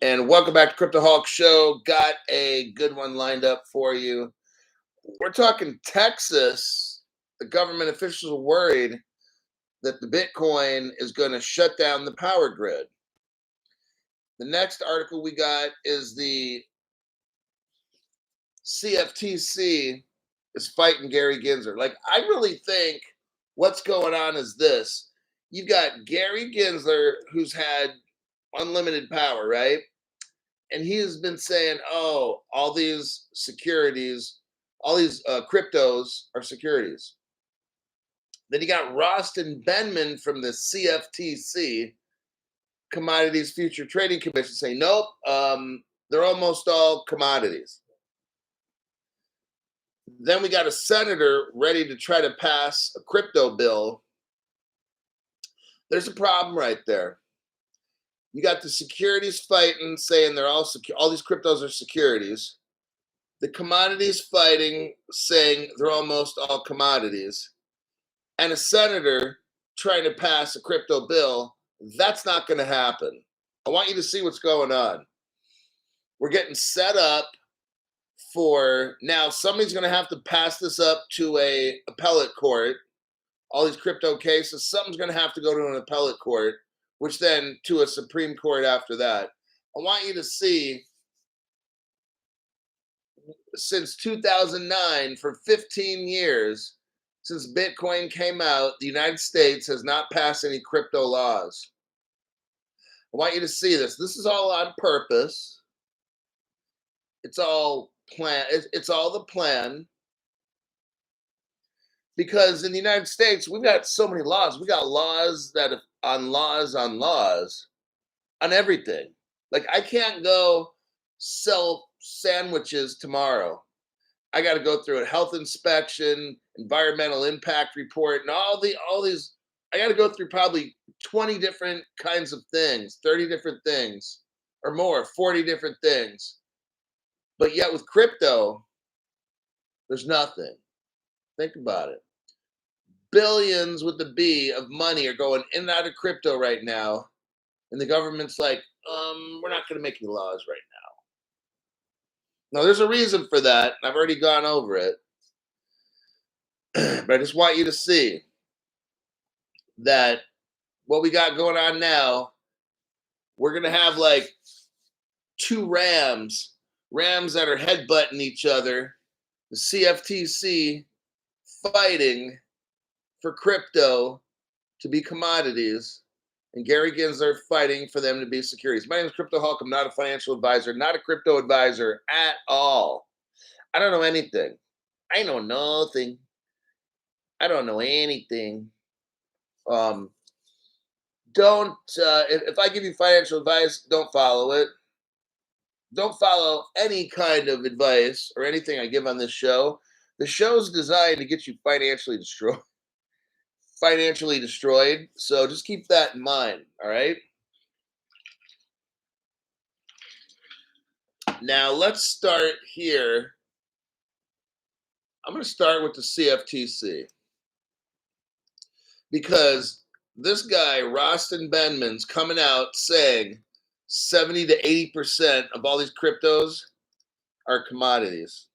And welcome back to Crypto Hawk Show. Got a good one lined up for you. We're talking Texas. The government officials are worried that the Bitcoin is going to shut down the power grid. The next article we got is the CFTC is fighting Gary Gensler. Like, I really think what's going on is this. You've got Gary Gensler, who's had unlimited power, right? And he has been saying, oh, all these securities, all these cryptos are securities. Then you got Rostin Benman from the CFTC, Commodities Future Trading Commission, saying, nope, they're almost all commodities. Then we got a senator ready to try to pass a crypto bill. There's a problem right there. You got the securities fighting, saying they're all these cryptos are securities. The commodities fighting, saying they're almost all commodities. And a senator trying to pass a crypto bill. That's not going to happen. I want you to see what's going on. We're getting set up for now. Somebody's going to have to pass this up to a appellate court. All these crypto cases, something's going to have to go to an appellate court, which then to a Supreme Court after that. I want you to see, since 2009, for 15 years, since Bitcoin came out, the United States has not passed any crypto laws. I want you to see this. This is all on purpose. It's all plan. It's all the plan. Because in the United States, we've got so many laws. We got laws on laws on everything. Like, I can't go sell sandwiches tomorrow. I got to go through a health inspection, environmental impact report, and all these. I got to go through probably 20 different kinds of things, 30 different things, or more, 40 different things. But yet with crypto, there's nothing. Think about it. Billions with the B of money are going in and out of crypto right now. And the government's like, we're not going to make any laws right now. Now, there's a reason for that. I've already gone over it. But I just want you to see that what we got going on now, we're going to have like two rams that are headbutting each other. The CFTC fighting for crypto to be commodities, and Gary Gensler fighting for them to be securities. My name is Crypto Hawk. I'm not a financial advisor, not a crypto advisor at all. I don't know anything. I know nothing. I don't know anything. If I give you financial advice, don't follow it. Don't follow any kind of advice or anything I give on this show. The show is designed to get you financially destroyed. So just keep that in mind, all right? Now let's start here. I'm going to start with the CFTC because this guy, Rostin Benman's coming out saying 70 to 80% of all these cryptos are commodities.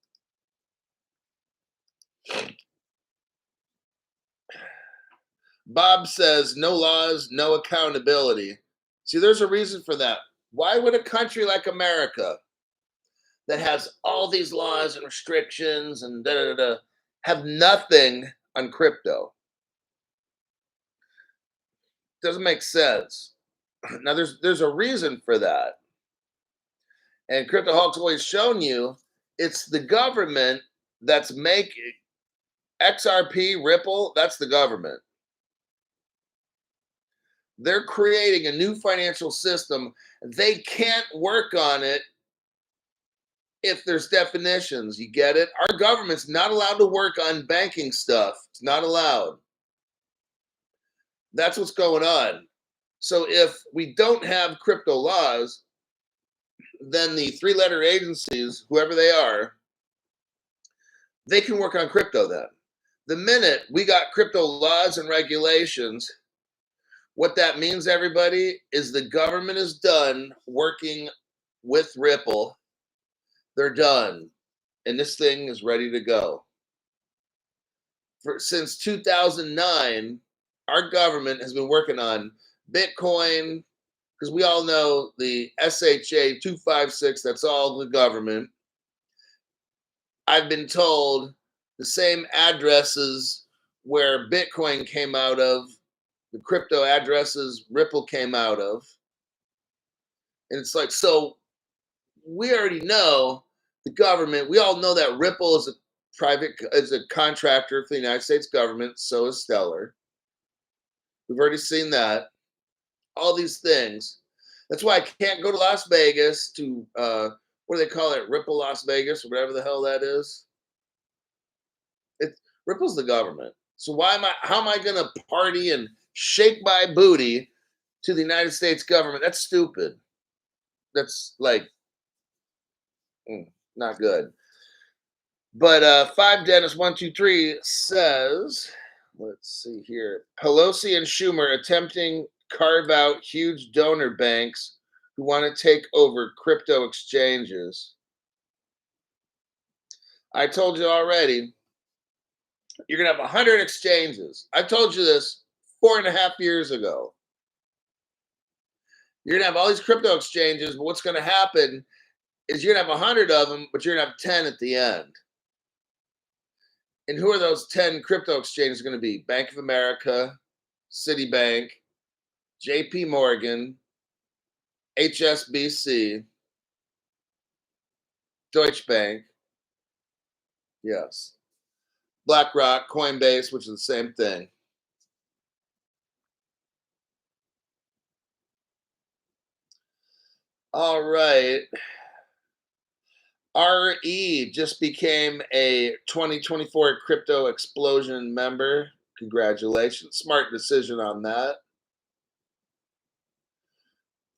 Bob says, no laws, no accountability. See, there's a reason for that. Why would a country like America that has all these laws and restrictions and have nothing on crypto? Doesn't make sense. Now, there's a reason for that. And Crypto Hawk's always shown you it's the government that's making XRP, Ripple, that's the government. They're creating a new financial system. They can't work on it if there's definitions. You get it? Our government's not allowed to work on banking stuff. It's not allowed. That's what's going on. So if we don't have crypto laws, then the three-letter agencies, whoever they are, they can work on crypto then. The minute we got crypto laws and regulations, what that means, everybody, is the government is done working with Ripple. They're done, and this thing is ready to go. Since 2009, our government has been working on Bitcoin because we all know the SHA 256, that's all the government. I've been told the same addresses where Bitcoin came out of, the crypto addresses Ripple came out of. And it's like, so we already know the government, we all know that Ripple is a contractor for the United States government, so is Stellar. We've already seen that. All these things. That's why I can't go to Las Vegas to what do they call it? Ripple Las Vegas or whatever the hell that is. It's Ripple's the government. So how am I gonna party and shake my booty to the United States government? That's stupid. That's like not good. But Five Dennis 123 says, let's see here. Pelosi and Schumer attempting carve out huge donor banks who want to take over crypto exchanges. I told you already, you're gonna have 100 exchanges. I told you this 4.5 years ago. You're gonna have all these crypto exchanges, but what's gonna happen is you're gonna have 100 of them, but you're gonna have 10 at the end. And who are those 10 crypto exchanges going to be? Bank of America, Citibank, JP Morgan, HSBC, Deutsche Bank, yes, BlackRock, Coinbase, which is the same thing. All right. RE just became a 2024 Crypto Explosion member. Congratulations. Smart decision on that.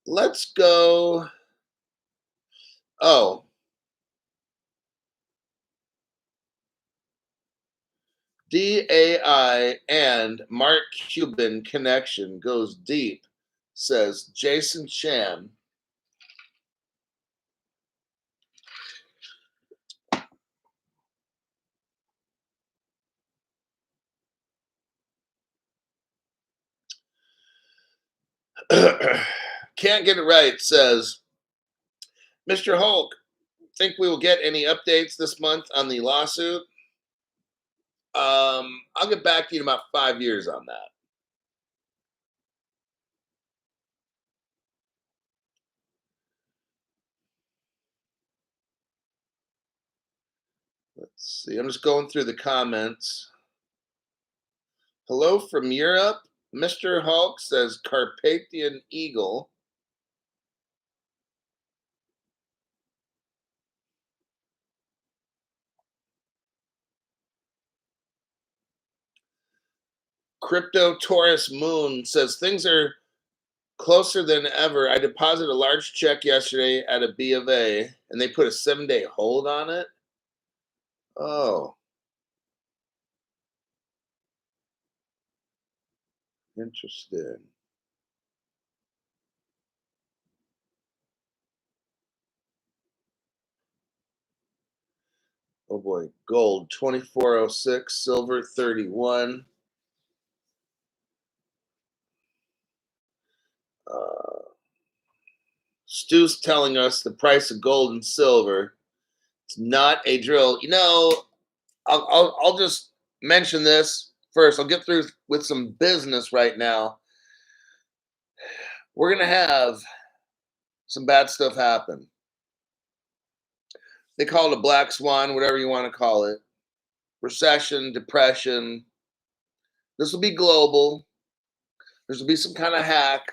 Let's go. Oh, DAI and Mark Cuban connection goes deep, says Jason Chan. Can't get it right, says Mr. Hulk. Think we will get any updates this month on the lawsuit? I'll get back to you in about 5 years on that. Let's see. I'm just going through the comments. Hello from Europe. Mr. Hulk says Carpathian Eagle. Crypto Taurus Moon says things are closer than ever. I deposited a large check yesterday at a B of A and they put a 7-day hold on it. Oh, interesting. Oh boy, gold 2406, silver 31. Stu's telling us the price of gold and silver. It's not a drill. I'll just mention this first. I'll get through with some business right now. We're gonna have some bad stuff happen. They call it a black swan, whatever you want to call it. Recession, depression. This will be global. There's will be some kind of hack,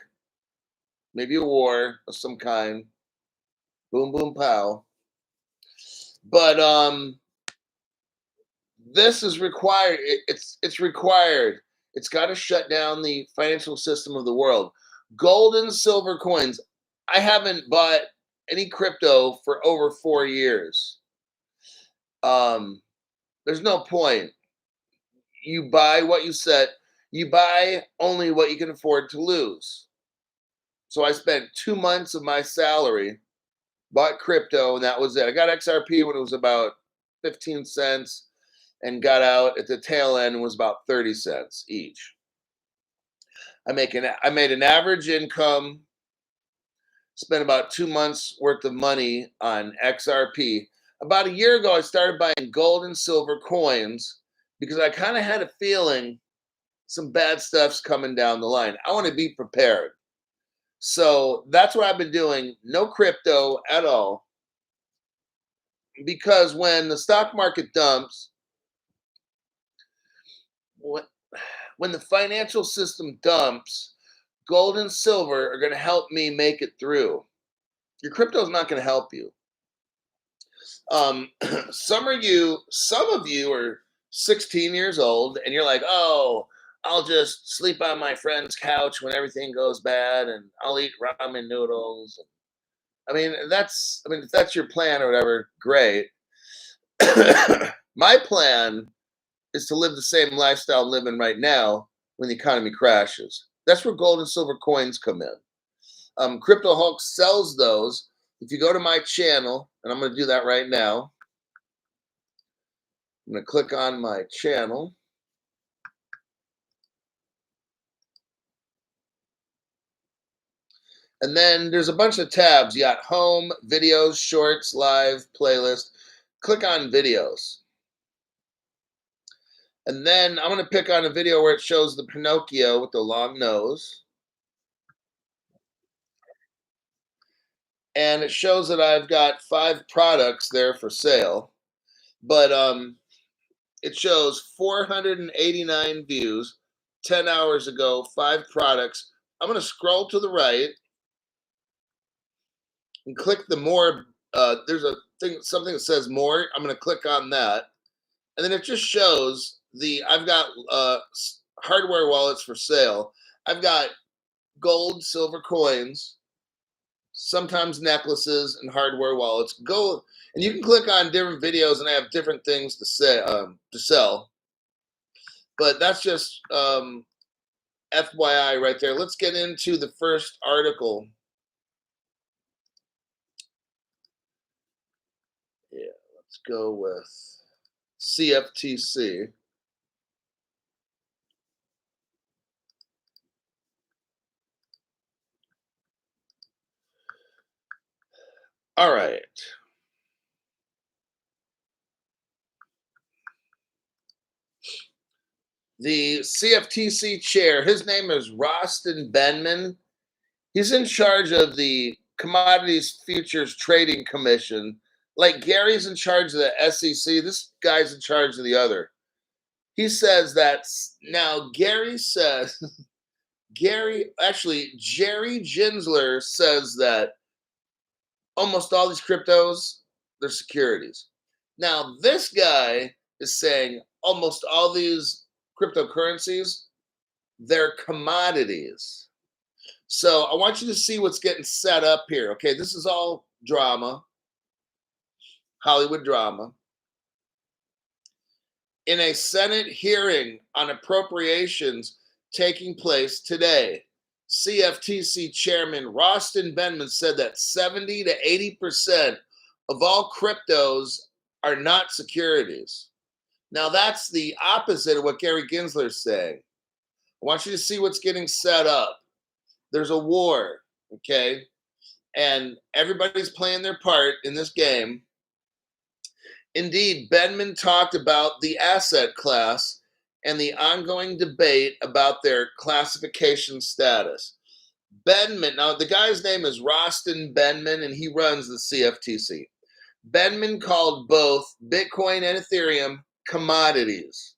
maybe a war of some kind. Boom, boom, pow. But this is required. It's required. It's got to shut down the financial system of the world. Gold and silver coins. I haven't bought any crypto for over 4 years. There's no point. You buy what you set. You buy only what you can afford to lose. So I spent 2 months of my salary bought crypto, and that was it. I got XRP when it was about 15 cents and got out at the tail end and was about 30 cents each. I made an average income, spent about 2 months worth of money on XRP. About a year ago, I started buying gold and silver coins because I kind of had a feeling some bad stuff's coming down the line. I want to be prepared. So that's what I've been doing. No crypto at all. Because when the stock market dumps, when the financial system dumps, gold and silver are going to help me make it through. Your crypto is not going to help you. Some of you are 16 years old and you're like, oh, I'll just sleep on my friend's couch when everything goes bad and I'll eat ramen noodles. If that's your plan or whatever, great. My plan is to live the same lifestyle I'm living right now when the economy crashes. That's where gold and silver coins come in. Crypto Hulk sells those. If you go to my channel, and I'm going to do that right now, I'm going to click on my channel. And then there's a bunch of tabs. You got home, videos, shorts, live, playlist. Click on videos. And then I'm going to pick on a video where it shows the Pinocchio with the long nose. And it shows that I've got 5 products there for sale. But it shows 489 views 10 hours ago, 5 products. I'm going to scroll to the right and click the more. There's something that says more. I'm going to click on that. And then it just shows I've got hardware wallets for sale. I've got gold, silver coins, sometimes necklaces and hardware wallets. Go and you can click on different videos and I have different things to say to sell. But that's just FYI right there. Let's get into the first article. Yeah, let's go with CFTC. All right. The CFTC chair, his name is Rostin Benman. He's in charge of the Commodities Futures Trading Commission. Like Gary's in charge of the SEC, this guy's in charge of the other. He says that now Jerry Gensler says that almost all these cryptos, they're securities. Now, this guy is saying almost all these cryptocurrencies, they're commodities. So I want you to see what's getting set up here. Okay, this is all drama, Hollywood drama. In a Senate hearing on appropriations taking place today, CFTC Chairman Rostin Benman said that 70 to 80% of all cryptos are not securities. Now, that's the opposite of what Gary Gensler is saying. I want you to see what's getting set up. There's a war, okay? And everybody's playing their part in this game. Indeed, Benman talked about the asset class and the ongoing debate about their classification status. Benman, now the guy's name is Rostin Benman, and he runs the CFTC. Benman called both Bitcoin and Ethereum commodities.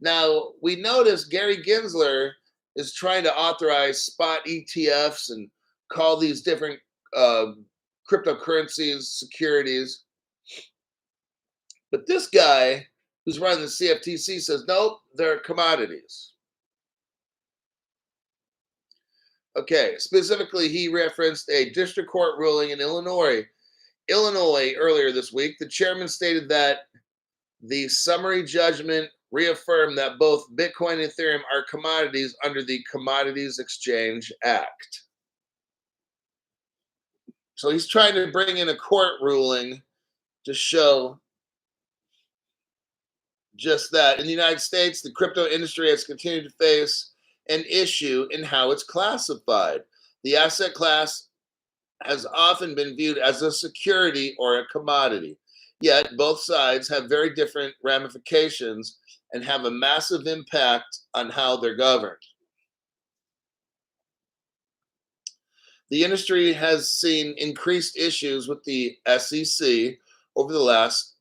Now, we notice Gary Gensler is trying to authorize spot ETFs and call these different cryptocurrencies securities. But this guy who's running the CFTC says, nope, they're commodities. Okay, specifically, he referenced a district court ruling in Illinois earlier this week. The chairman stated that the summary judgment reaffirmed that both Bitcoin and Ethereum are commodities under the Commodities Exchange Act. So he's trying to bring in a court ruling to show just that. In the United States, the crypto industry has continued to face an issue in how it's classified. The asset class has often been viewed as a security or a commodity. Yet both sides have very different ramifications and have a massive impact on how they're governed. The industry has seen increased issues with the SEC over the last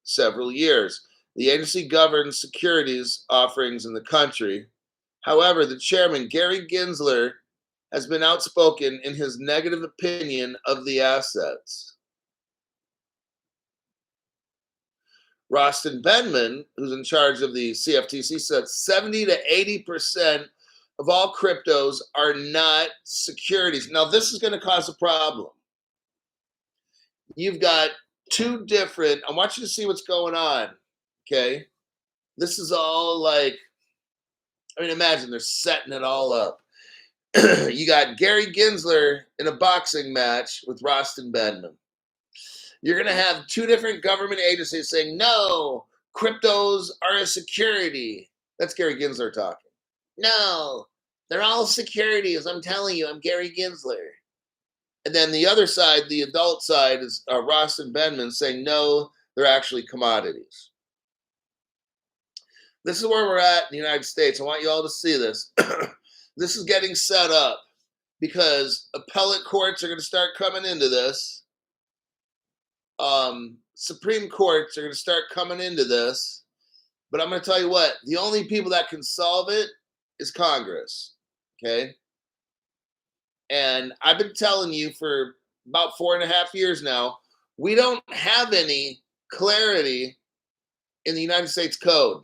several years. The agency governs securities offerings in the country. However, the chairman, Gary Gensler, has been outspoken in his negative opinion of the assets. Rostin Benman, who's in charge of the CFTC, said 70 to 80% of all cryptos are not securities. Now, this is going to cause a problem. You've got two different, I want you to see what's going on, okay? This is all like, I mean, imagine they're setting it all up. You got Gary Gensler in a boxing match with Rostin Benman. You're going to have two different government agencies saying, no, cryptos are a security. That's Gary Gensler talking. No, they're all securities. I'm telling you, I'm Gary Gensler. And then the other side, the adult side, is Rostin Benman saying, no, they're actually commodities. This is where we're at in the United States. I want you all to see this. This is getting set up because appellate courts are going to start coming into this. Supreme courts are going to start coming into this. But I'm going to tell you what, the only people that can solve it is Congress. Okay? And I've been telling you for about 4.5 years now, we don't have any clarity in the United States Code.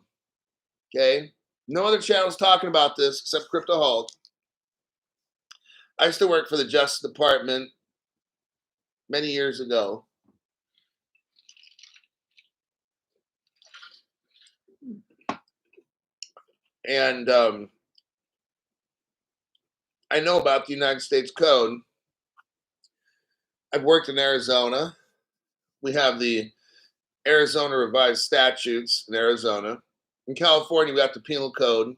Okay? No other channel's talking about this except Crypto Hulk. I used to work for the Justice Department many years ago. And I know about the United States Code. I've worked in Arizona. We have the Arizona Revised Statutes in Arizona. In California, we got the Penal Code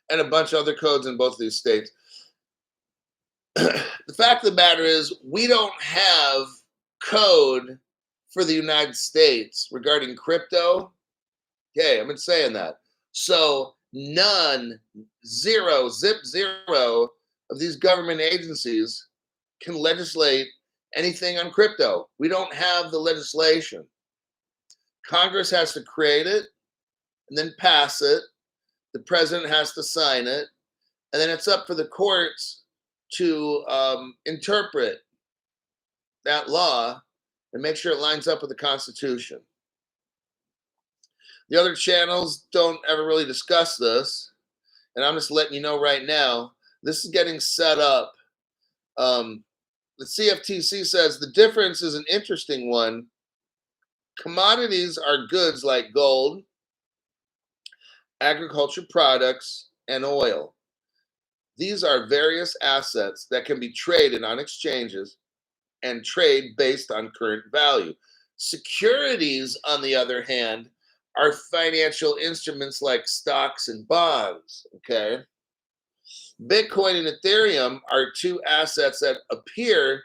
and a bunch of other codes in both of these states. The fact of the matter is, we don't have code for the United States regarding crypto. Okay, I've been saying that. So none, zero, zip zero of these government agencies can legislate anything on crypto. We don't have the legislation. Congress has to create it and then pass it. The president has to sign it. And then it's up for the courts to interpret that law and make sure it lines up with the Constitution. The other channels don't ever really discuss this. And I'm just letting you know right now, this is getting set up. The CFTC says the difference is an interesting one. Commodities are goods like gold, agriculture products, and oil. These are various assets that can be traded on exchanges and trade based on current value. Securities, on the other hand, are financial instruments like stocks and bonds, okay? Bitcoin and Ethereum are two assets that appear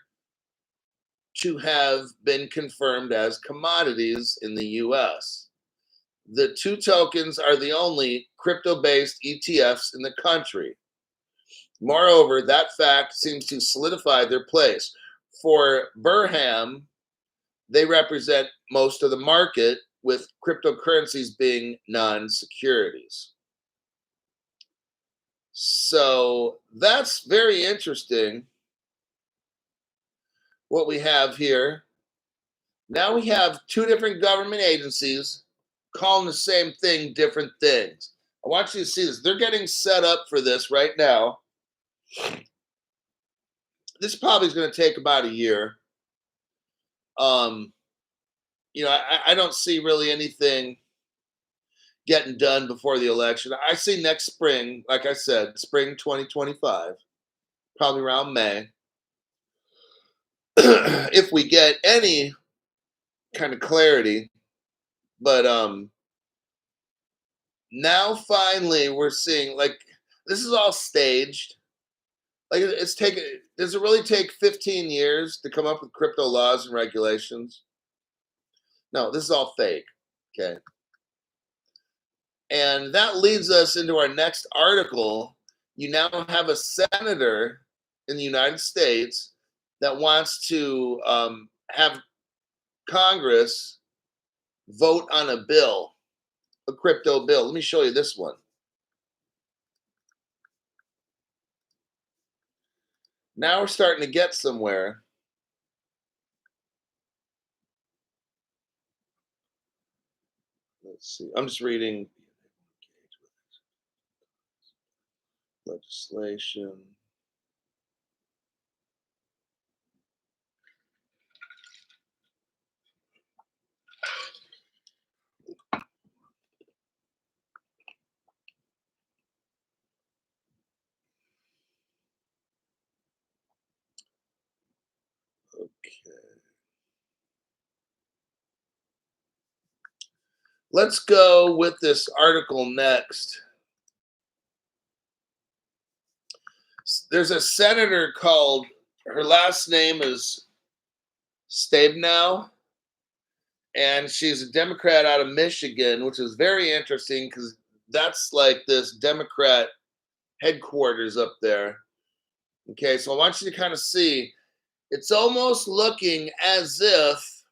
to have been confirmed as commodities in the US. The two tokens are the only crypto-based ETFs in the country. Moreover, that fact seems to solidify their place. For Burham, they represent most of the market, with cryptocurrencies being non-securities. So that's very interesting what we have here. Now we have two different government agencies calling the same thing different things. I want you to see this. They're getting set up for this right now. This probably is going to take about a year. I don't see really anything getting done before the election. I see next spring, like I said, spring 2025, probably around May. if we get any kind of clarity. But now finally we're seeing like this is all staged. Like it's taken. Does it really take 15 years to come up with crypto laws and regulations? No, this is all fake. Okay. And that leads us into our next article. You now have a senator in the United States that wants to have Congress vote on a bill, a crypto bill. Let me show you this one. Now we're starting to get somewhere. Let's see. I'm just reading legislation. Okay. Let's go with this article next. There's a senator called, her last name is Stabenow, and she's a Democrat out of Michigan, which is very interesting because that's like this Democrat headquarters up there. Okay, so I want you to kind of see it's almost looking as if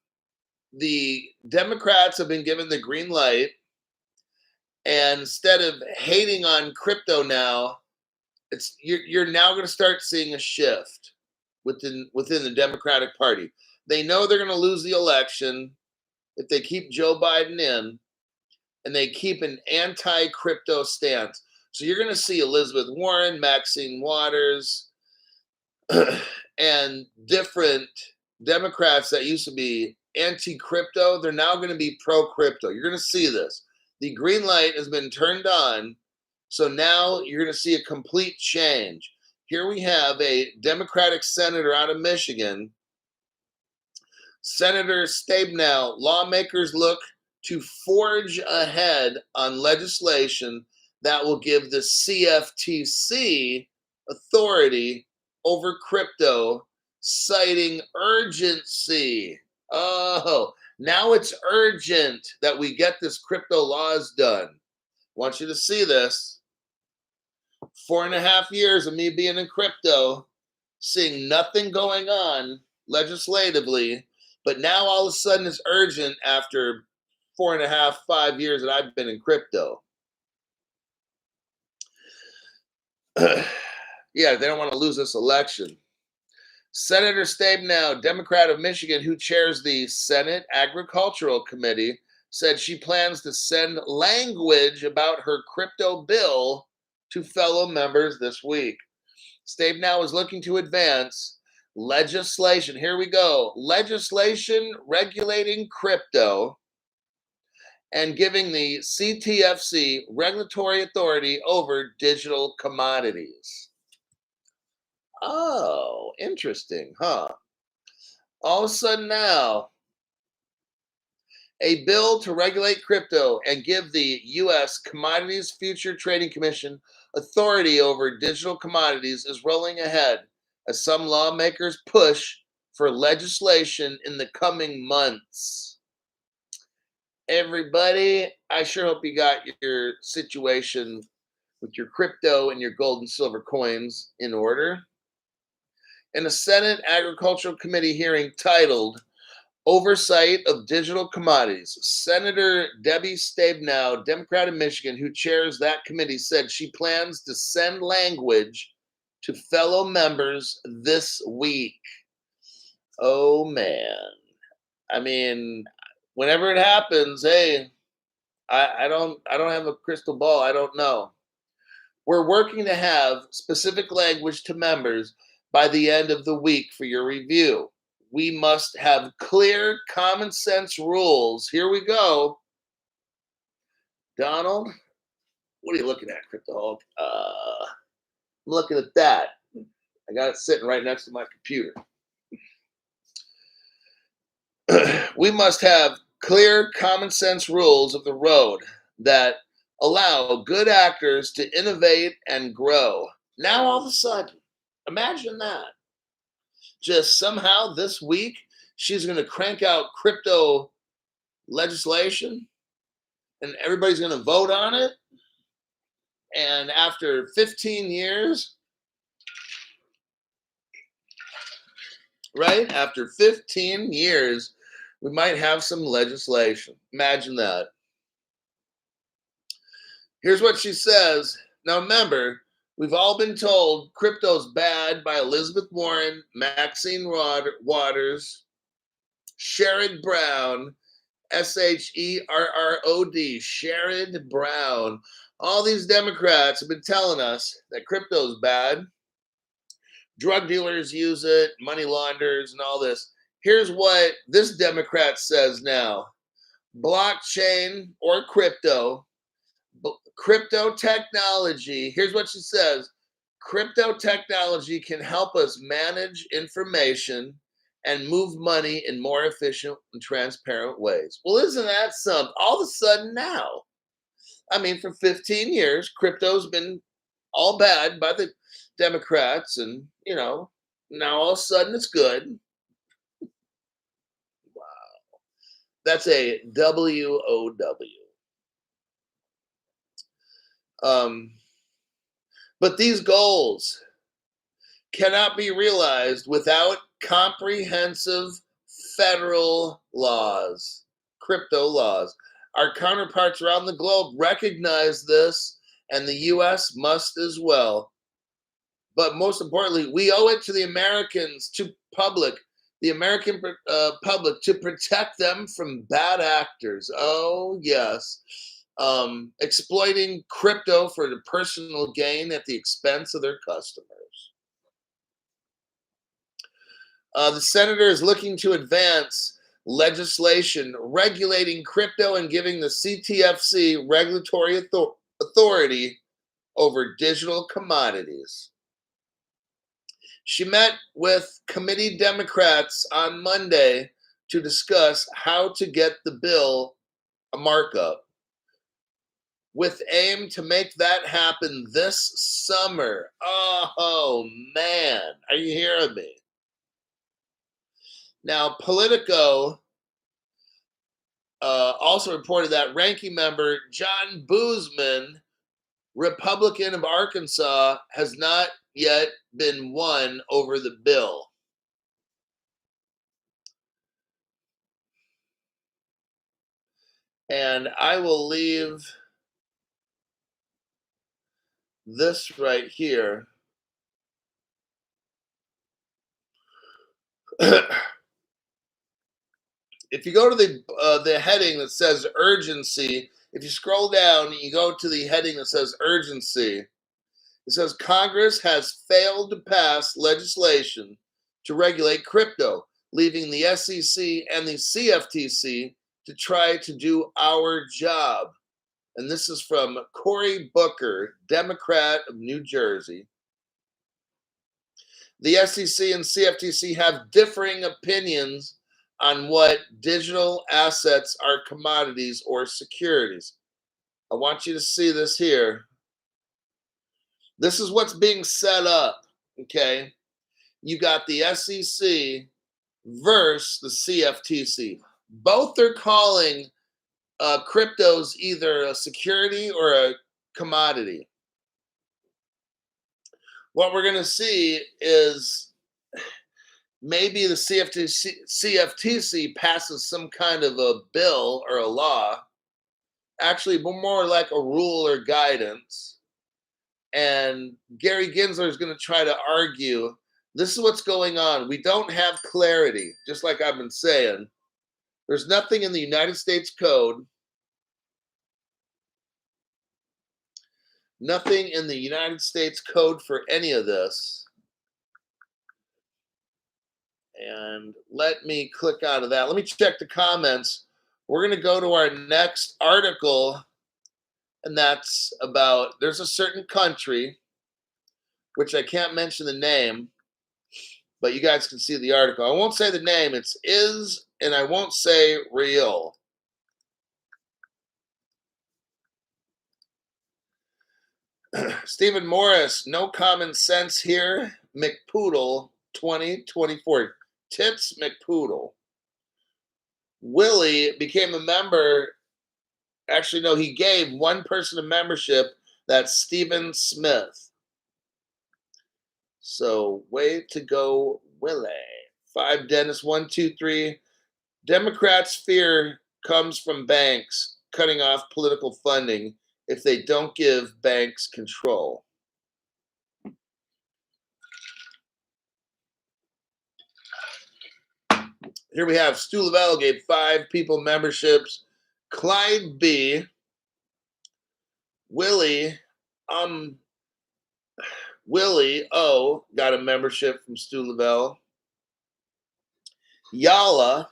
the Democrats have been given the green light, and instead of hating on crypto now, it's you're now going to start seeing a shift within the Democratic Party. They know they're going to lose the election if they keep Joe Biden in and they keep an anti-crypto stance. So you're going to see Elizabeth Warren, Maxine Waters, and different Democrats that used to be anti-crypto, they're now going to be pro-crypto. You're going to see this. The green light has been turned on, so now you're going to see a complete change. Here we have a Democratic senator out of Michigan, Senator Stabenow. Lawmakers look to forge ahead on legislation that will give the CFTC authority over crypto, citing urgency. Oh, now it's urgent that we get this crypto laws done. I want you to see this. 4.5 years of me being in crypto, seeing nothing going on legislatively, but now all of a sudden it's urgent after 4.5, 5 years that I've been in crypto. Yeah, they don't want to lose this election. Senator Stabenow, Democrat of Michigan, who chairs the Senate Agricultural Committee, said she plans to send language about her crypto bill to fellow members this week. Stabenow is looking to advance legislation. Here we go. Legislation regulating crypto and giving the CTFC regulatory authority over digital commodities. Oh, interesting, huh? All of a sudden now, a bill to regulate crypto and give the U.S. Commodities Future Trading Commission authority over digital commodities is rolling ahead as some lawmakers push for legislation in the coming months. Everybody, I sure hope you got your situation with your crypto and your gold and silver coins in order. In a Senate Agricultural Committee hearing titled Oversight of Digital Commodities, Senator Debbie Stabenow, Democrat of Michigan, who chairs that committee, said she plans to send language to fellow members this week. Oh man. I mean, whenever it happens, hey, I don't have a crystal ball. I don't know. We're working to have specific language to members by the end of the week for your review. We must have clear, common sense rules. Here we go. Donald, what are you looking at, Cryptoholic? I'm looking at that. I got it sitting right next to my computer. We must have clear, common sense rules of the road that allow good actors to innovate and grow. Now, all of a sudden, imagine that. Just somehow this week, she's going to crank out crypto legislation and everybody's going to vote on it. And after 15 years, right? After 15 years, we might have some legislation. Imagine that. Here's what she says. Now, remember, we've all been told crypto's bad by Elizabeth Warren, Maxine Waters, Sherrod Brown, Sherrod, Sherrod Brown. All these Democrats have been telling us that crypto's bad. Drug dealers use it, money launderers, and all this. Here's what this Democrat says now. Blockchain or crypto technology, here's what she says. Crypto technology can help us manage information and move money in more efficient and transparent ways. Well, isn't that something? All of a sudden now, I mean, for 15 years, crypto's been all bad by the Democrats, and, now all of a sudden it's good. Wow. That's a WOW. But these goals cannot be realized without comprehensive federal laws, crypto laws. Our counterparts around the globe recognize this, and the U.S. must as well. But most importantly, we owe it to the Americans, the American public, to protect them from bad actors. Oh, yes. Exploiting crypto for the personal gain at the expense of their customers. The senator is looking to advance legislation regulating crypto and giving the CTFC regulatory authority over digital commodities. She met with committee Democrats on Monday to discuss how to get the bill a markup, with aim to make that happen this summer. Oh, man. Are you hearing me? Now, Politico also reported that ranking member John Boozman, Republican of Arkansas, has not yet been won over the bill. And I will leave this right here. If you go to the heading that says urgency, if you scroll down, you go to the heading that says urgency. It says Congress has failed to pass legislation to regulate crypto, leaving the SEC and the CFTC to try to do our job. And this is from Cory Booker, Democrat of New Jersey. The SEC and CFTC have differing opinions on what digital assets are commodities or securities. I want you to see this here. This is what's being set up, okay? You got the SEC versus the CFTC. Both are calling cryptos either a security or a commodity. What we're going to see is maybe the CFTC passes some kind of a bill or a law, actually more like a rule or guidance. And Gary Gensler is going to try to argue, this is what's going on. We don't have clarity, just like I've been saying. There's nothing in the United States Code, nothing in the United States Code for any of this. And let me click out of that. Let me check the comments. We're going to go to our next article, and that's about, there's a certain country, which I can't mention the name, but you guys can see the article. I won't say the name. It's Is, and I won't say Real. Stephen Morris, no common sense here. McPoodle 2024. Tits McPoodle. Willie became a member. Actually, no, he gave one person a membership. That's Stephen Smith. So, way to go, Willie. 5 Dennis, 1, 2, 3. Democrats' fear comes from banks cutting off political funding if they don't give banks control. Here we have Stu Lavelle gave 5 people memberships. Clyde B. Willie O got a membership from Stu Lavelle. Yala,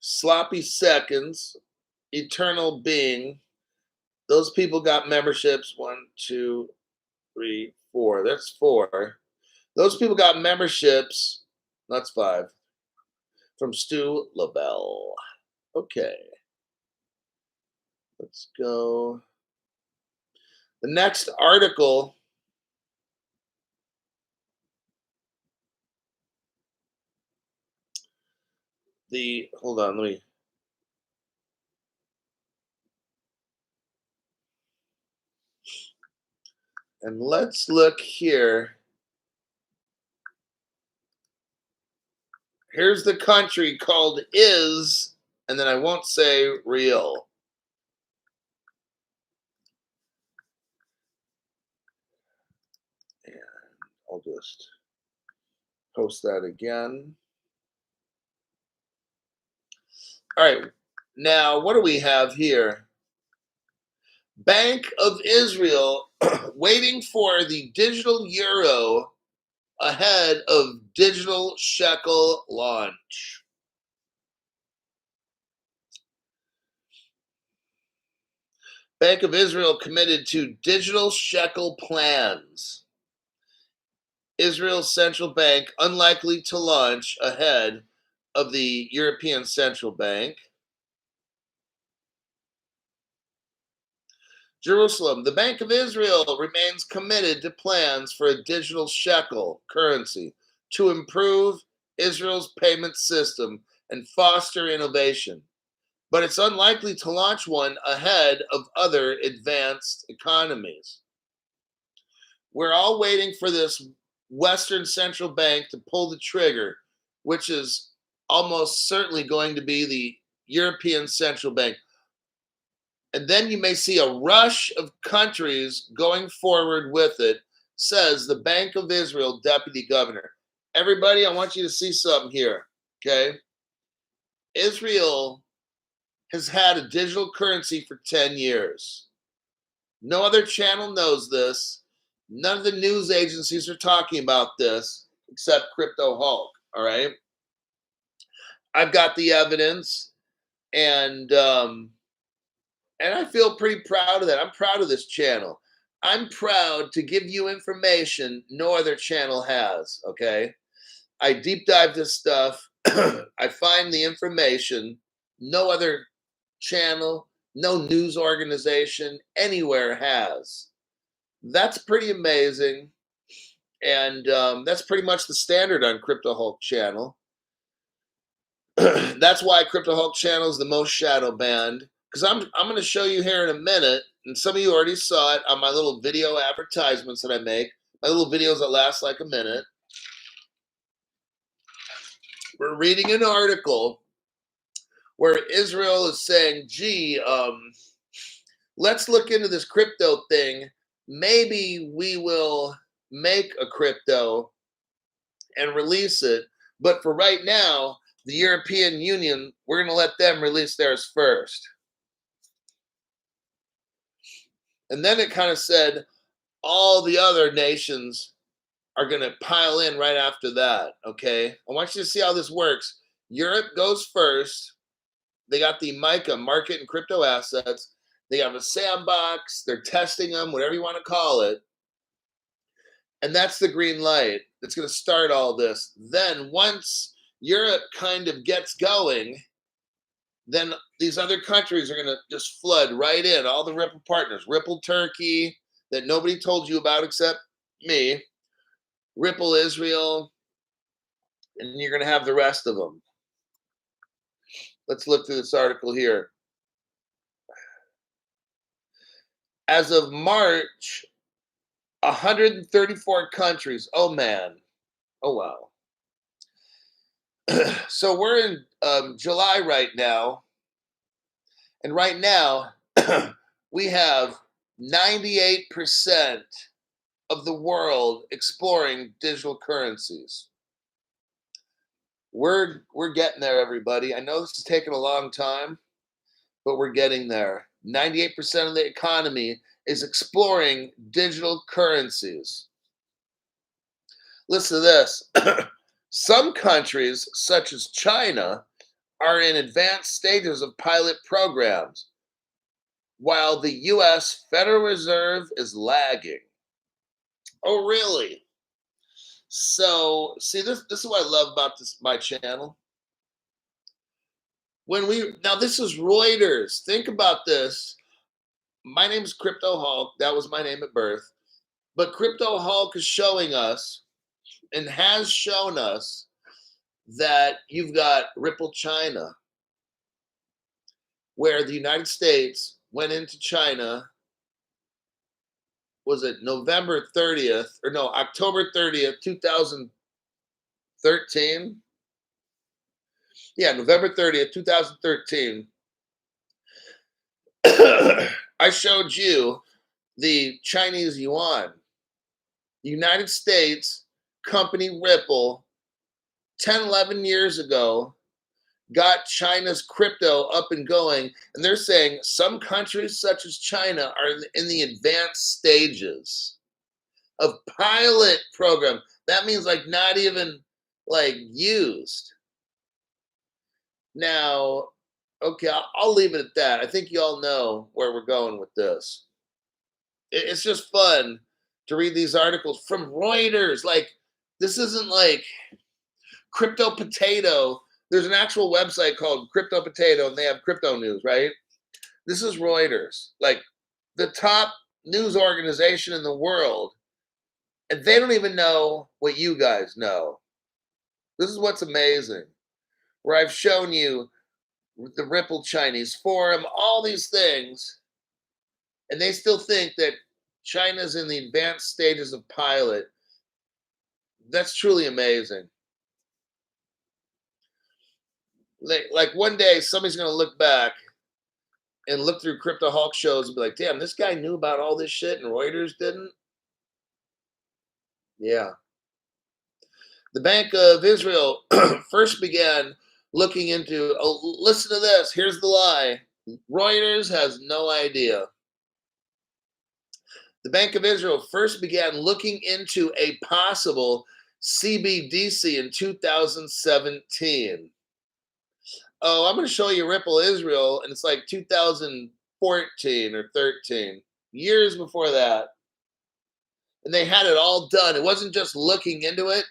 Sloppy Seconds, Eternal Being. Those people got memberships. 1, 2, 3, 4. That's 4. Those people got memberships. That's 5. From Stu Lavelle. Okay. Let's go. The next article. Hold on, let me. And let's look here. Here's the country called Is, and then I won't say Real. And I'll just post that again. All right. Now, what do we have here? Bank of Israel waiting for the digital euro ahead of digital shekel launch. Bank of Israel committed to digital shekel plans. Israel's central bank unlikely to launch ahead of the European Central Bank. Jerusalem, the Bank of Israel remains committed to plans for a digital shekel currency to improve Israel's payment system and foster innovation. But it's unlikely to launch one ahead of other advanced economies. We're all waiting for this Western central bank to pull the trigger, which is almost certainly going to be the European Central Bank. And then you may see a rush of countries going forward with it, says the Bank of Israel deputy governor. Everybody, I want you to see something here, okay? Israel has had a digital currency for 10 years. No other channel knows this. None of the news agencies are talking about this except Crypto Hulk, all right? I've got the evidence, and I feel pretty proud of that. I'm proud of this channel. I'm proud to give you information no other channel has, okay? I deep dive this stuff. I find the information no other channel, no news organization anywhere has. That's pretty amazing. And that's pretty much the standard on Crypto Hulk channel. That's why Crypto Hulk channel is the most shadow banned. Because I'm going to show you here in a minute, and some of you already saw it on my little video advertisements that I make, my little videos that last like a minute. We're reading an article where Israel is saying, gee, let's look into this crypto thing. Maybe we will make a crypto and release it. But for right now, the European Union, we're going to let them release theirs first. And then it kind of said all the other nations are going to pile in right after that, okay? I want you to see how this works. Europe goes first. They got the MiCA, market and crypto assets. They have a sandbox. They're testing them, whatever you want to call it. And that's the green light that's going to start all this. Then once Europe kind of gets going, then these other countries are going to just flood right in. All the Ripple partners, Ripple Turkey, that nobody told you about except me, Ripple Israel, and you're going to have the rest of them. Let's look through this article here. As of March, 134 countries. Oh, man. Oh, wow. So we're in July right now. And right now, we have 98% of the world exploring digital currencies. We're getting there, everybody. I know this is taking a long time, but we're getting there. 98% of the economy is exploring digital currencies. Listen to this. Some countries, such as China, are in advanced stages of pilot programs, while the US Federal Reserve is lagging. Oh, really? So, see, this is what I love about my channel. This is Reuters. Think about this. My name is Crypto Hulk. That was my name at birth. But Crypto Hulk is showing us and has shown us that you've got Ripple China, where the United States went into China. Was it November 30th or no, October 30th, 2013? Yeah, November 30th, 2013. I showed you the Chinese yuan. The United States company Ripple 10, 11 years ago got China's crypto up and going. And they're saying some countries such as China are in the advanced stages of pilot program. That means like not even like used. Now, okay, I'll leave it at that. I think you all know where we're going with this. It's just fun to read these articles from Reuters. Like, this isn't like Crypto Potato. There's an actual website called Crypto Potato, and they have crypto news, right? This is Reuters, like the top news organization in the world, and they don't even know what you guys know. This is what's amazing, where I've shown you the Ripple Chinese Forum, all these things, and they still think that China's in the advanced stages of pilot. That's truly amazing. Like one day, somebody's going to look back and look through Crypto Hulk shows and be like, damn, this guy knew about all this shit and Reuters didn't? Yeah. The Bank of Israel first began looking into, oh, listen to this. Here's the lie. Reuters has no idea. The Bank of Israel first began looking into a possible CBDC in 2017. Oh, I'm going to show you Ripple Israel, and it's like 2014 or 13, years before that. And they had it all done. It wasn't just looking into it.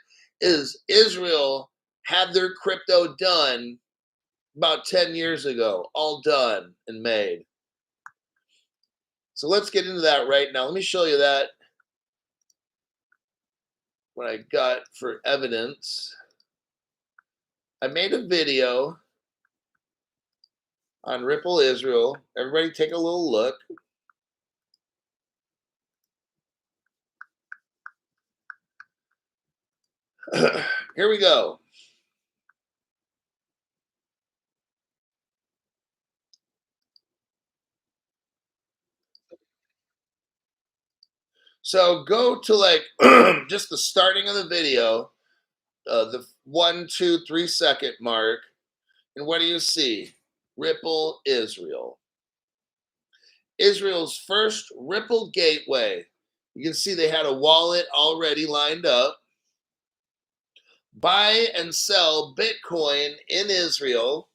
Israel had their crypto done about 10 years ago, all done and made. So let's get into that right now. Let me show you that, what I got for evidence. I made a video on Ripple Israel. Everybody take a little look. Here we go. So go to like just the starting of the video, the 1, 2, 3 second mark. And what do you see? Ripple Israel. Israel's first Ripple gateway. You can see they had a wallet already lined up. Buy and sell Bitcoin in Israel.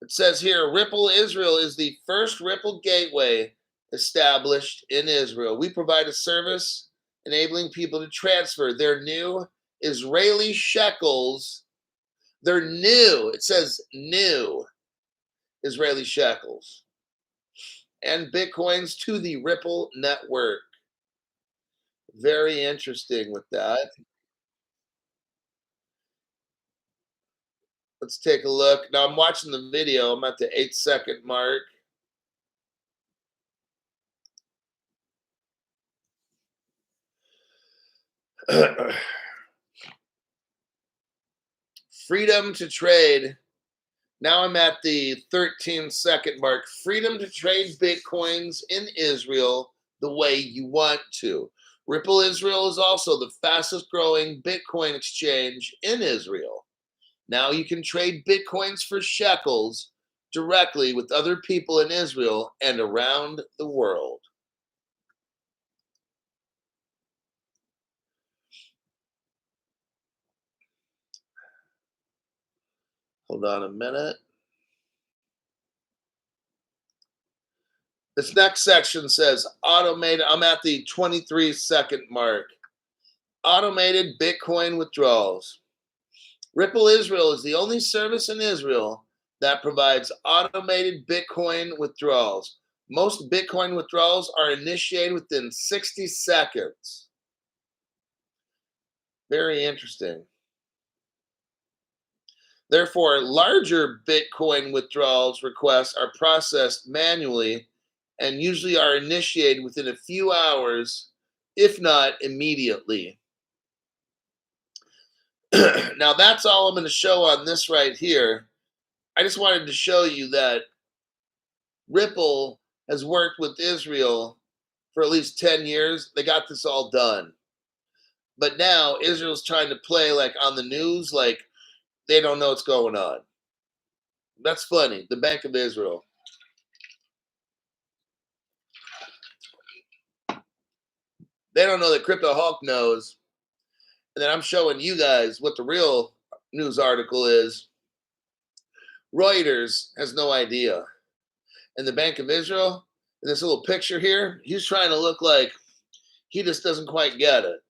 It says here, Ripple Israel is the first Ripple gateway established in Israel. We provide a service enabling people to transfer their new Israeli shekels. They're new. It says new Israeli shekels and Bitcoins to the Ripple network. Very interesting with that. Let's take a look. Now I'm watching the video. I'm at the 8-second mark. Freedom to trade. Now I'm at the 13-second mark. Freedom to trade Bitcoins in Israel the way you want to. Ripple Israel is also the fastest growing Bitcoin exchange in Israel. Now you can trade Bitcoins for shekels directly with other people in Israel and around the world. Hold on a minute. This next section says automated. I'm at the 23-second mark. Automated Bitcoin withdrawals. Ripple Israel is the only service in Israel that provides automated Bitcoin withdrawals. Most Bitcoin withdrawals are initiated within 60 seconds. Very interesting. Therefore, larger Bitcoin withdrawals requests are processed manually and usually are initiated within a few hours, if not immediately. Now, that's all I'm going to show on this right here. I just wanted to show you that Ripple has worked with Israel for at least 10 years. They got this all done. But now Israel's trying to play like on the news, like they don't know what's going on. That's funny. The Bank of Israel. They don't know that Crypto Hulk knows. And then I'm showing you guys what the real news article is. Reuters has no idea. And the Bank of Israel, in this little picture here, he's trying to look like he just doesn't quite get it.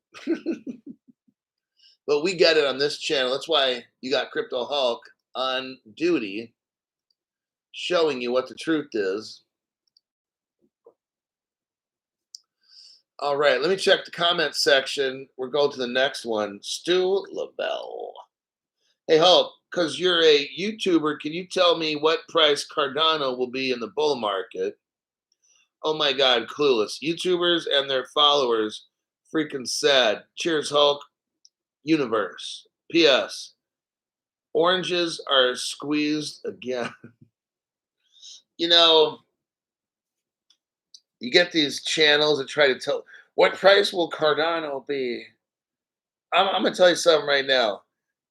But we get it on this channel. That's why you got Crypto Hulk on duty, showing you what the truth is. All right, let me check the comment section. We're going to the next one. Stu LaBelle. Hey, Hulk, because you're a YouTuber, can you tell me what price Cardano will be in the bull market? Oh my God, clueless. YouTubers and their followers, freaking sad. Cheers, Hulk. Universe. P.S. Oranges are squeezed again. You know, you get these channels that try to tell, what price will Cardano be? I'm going to tell you something right now.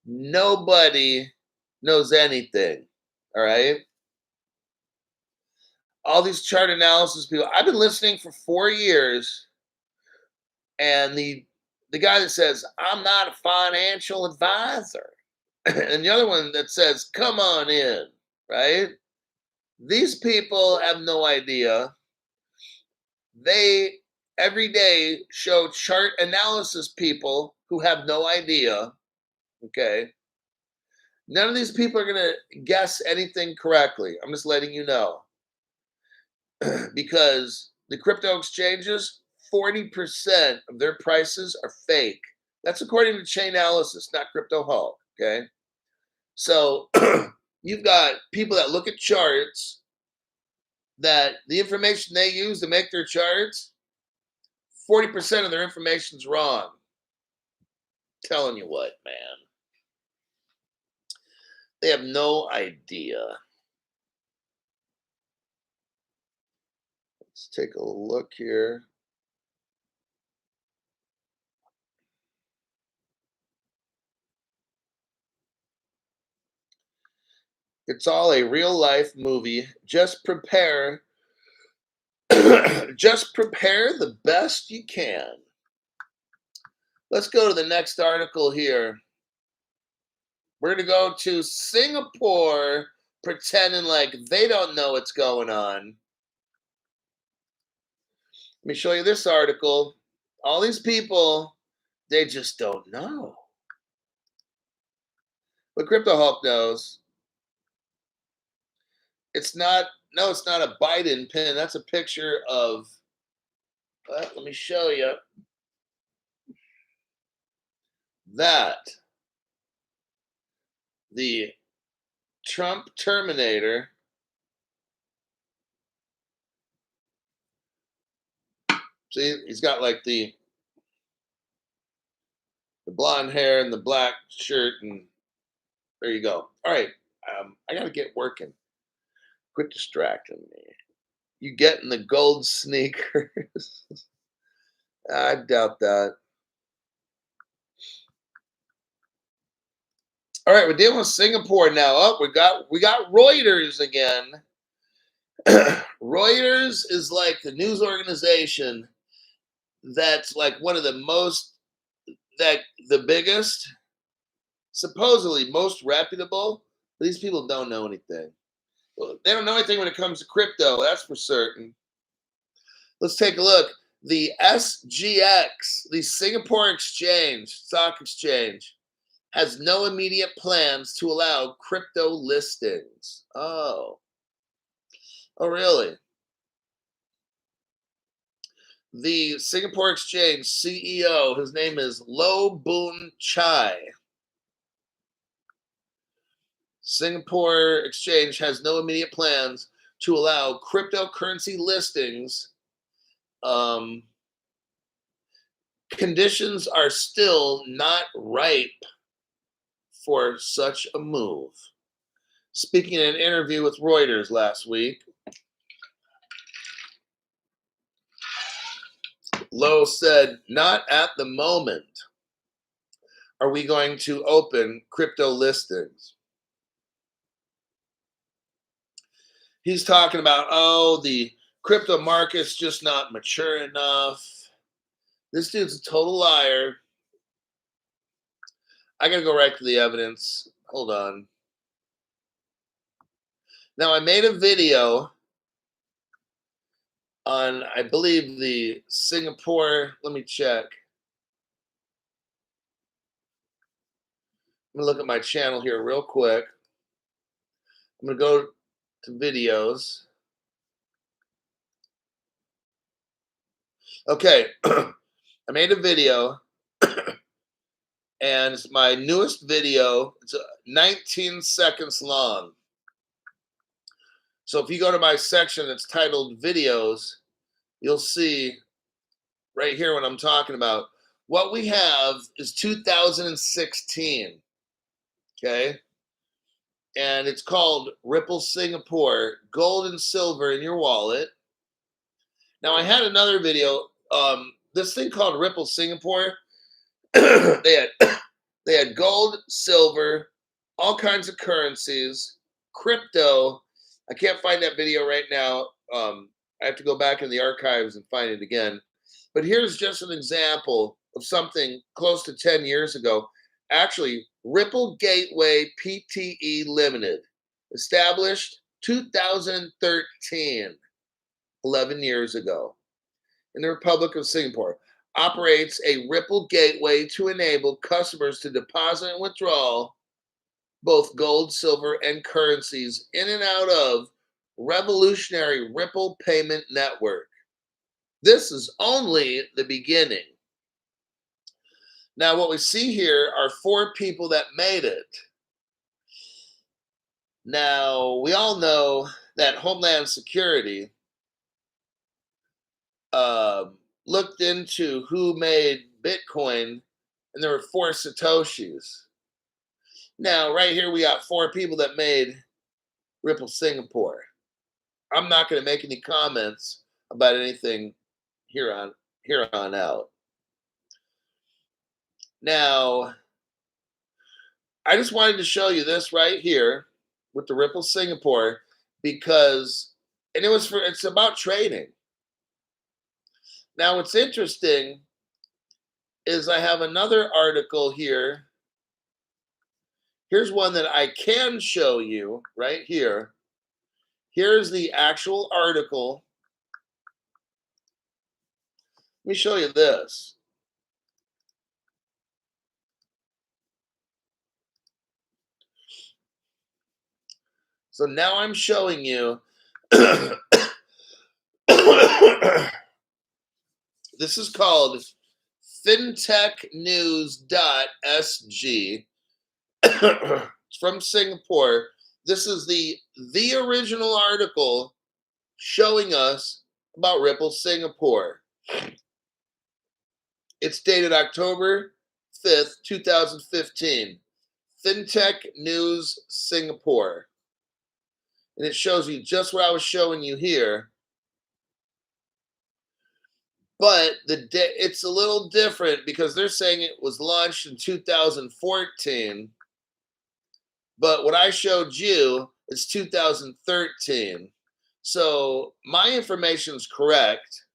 Nobody knows anything. All right. All these chart analysis people. I've been listening for 4 years, and the guy that says I'm not a financial advisor, and the other one that says come on in, right? These people have no idea. They every day show chart analysis people who have no idea. Okay. None of these people are going to guess anything correctly. I'm just letting you know. Because the crypto exchanges, 40% of their prices are fake. That's according to Chainalysis, not Crypto Hulk. Okay. So you've got people that look at charts, that the information they use to make their charts, 40% of their information's wrong. Telling you what, man. They have no idea. Let's take a look here. It's all a real life movie. Just prepare. Just prepare the best you can. Let's go to the next article here. We're going to go to Singapore, pretending like they don't know what's going on. Let me show you this article. All these people, they just don't know. But Crypto Hulk knows. It's not, no, it's not a Biden pin. That's a picture of, let me show you that. The Trump Terminator. See, he's got like the blonde hair and the black shirt, and there you go. All right, I gotta get working. Quit distracting me. You getting the gold sneakers? I doubt that. All right, we're dealing with Singapore now. Oh, we got Reuters again. Reuters is like the news organization that's like one of the most, that the biggest, supposedly most reputable. These people don't know anything. Well, they don't know anything when it comes to crypto, that's for certain. Let's take a look. The SGX, the Singapore Exchange, Stock Exchange, has no immediate plans to allow crypto listings. Oh, really? The Singapore Exchange CEO, his name is Loh Boon Chye. Singapore Exchange has no immediate plans to allow cryptocurrency listings. Conditions are still not ripe for such a move. Speaking in an interview with Reuters last week, Loh said, "Not at the moment are we going to open crypto listings." He's talking about, oh, the crypto market's just not mature enough. This dude's a total liar. I gotta go right to the evidence. Hold on. Now, I made a video on, I believe, the Singapore. Let me check. I'm gonna look at my channel here real quick. I'm gonna go to videos. Okay, I made a video, and it's my newest video. It's 19 seconds long. So if you go to my section that's titled videos, you'll see right here what I'm talking about. What we have is 2016, okay? And it's called Ripple Singapore, gold and silver in your wallet. Now, I had another video, this thing called Ripple Singapore. they had gold, silver, all kinds of currencies, crypto. I can't find that video right now. I have to go back in the archives and find it again. But here's just an example of something close to 10 years ago. Actually, Ripple Gateway Pte. Limited, established 2013, 11 years ago, in the Republic of Singapore, operates a Ripple gateway to enable customers to deposit and withdraw both gold, silver, and currencies in and out of revolutionary Ripple payment network. This is only the beginning. Now, what we see here are 4 people that made it. Now, we all know that Homeland Security looked into who made Bitcoin, and there were 4 Satoshis. Now, right here, we got 4 people that made Ripple Singapore. I'm not going to make any comments about anything here on out. Now, I just wanted to show you this right here with the Ripple Singapore because, and it's about trading. Now, what's interesting is I have another article here. Here's one that I can show you right here. Here's the actual article. Let me show you this. So now I'm showing you. This is called fintechnews.sg. It's from Singapore. This is the original article showing us about Ripple Singapore. It's dated October 5th, 2015. Fintech News Singapore. And it shows you just what I was showing you here. But it's a little different because they're saying it was launched in 2014. But what I showed you is 2013. So my information is correct.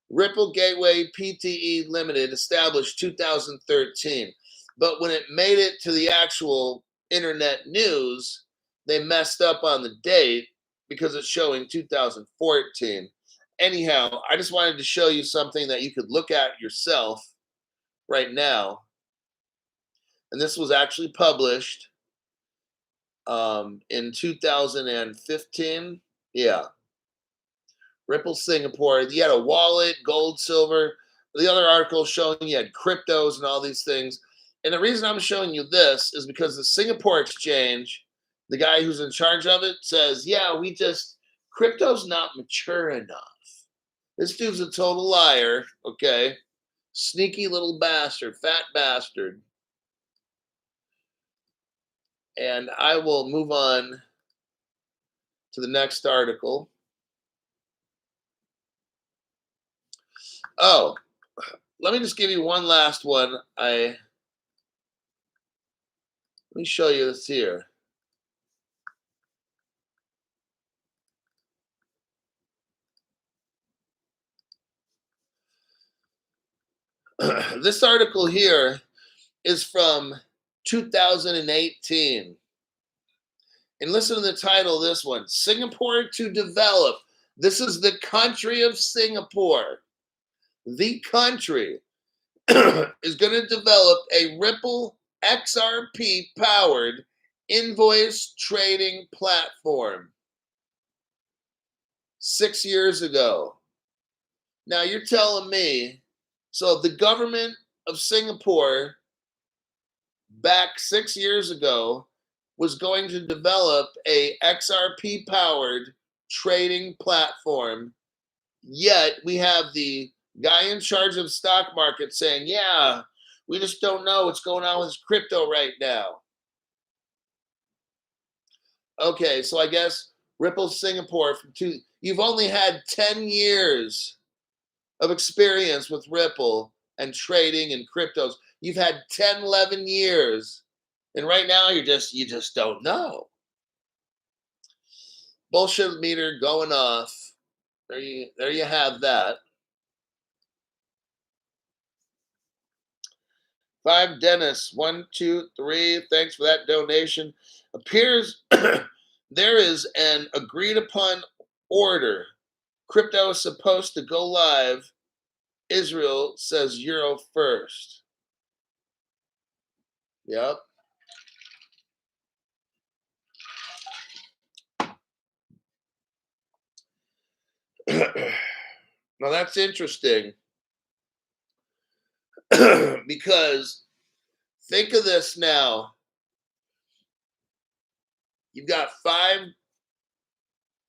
Ripple Gateway Pte Limited established 2013. But when it made it to the actual internet news, they messed up on the date because it's showing 2014. Anyhow, I just wanted to show you something that you could look at yourself right now. And this was actually published in 2015. Yeah. Ripple Singapore. You had a wallet, gold, silver. The other article showing you had cryptos and all these things. And the reason I'm showing you this is because the Singapore Exchange, the guy who's in charge of it, says, yeah, crypto's not mature enough. This dude's a total liar, okay? Sneaky little bastard, fat bastard. And I will move on to the next article. Oh, let me just give you one last one. Let me show you this here. This article here is from 2018. And listen to the title of this one, Singapore to Develop. This is the country of Singapore. The country is going to develop a Ripple XRP powered invoice trading platform 6 years ago. Now you're telling me, so the government of Singapore back 6 years ago was going to develop a XRP powered trading platform, yet we have the guy in charge of stock market saying, yeah, we just don't know what's going on with crypto right now. Okay, so I guess Ripple Singapore, you've only had 10 years of experience with Ripple and trading and cryptos. You've had 10, 11 years. And right now you just don't know. Bullshit meter going off. There you have that. 5 Dennis, 1, 2, 3. Thanks for that donation. Appears there is an agreed upon order. Crypto is supposed to go live. Israel says Euro first. Yep. Now that's interesting because think of this now. You've got 5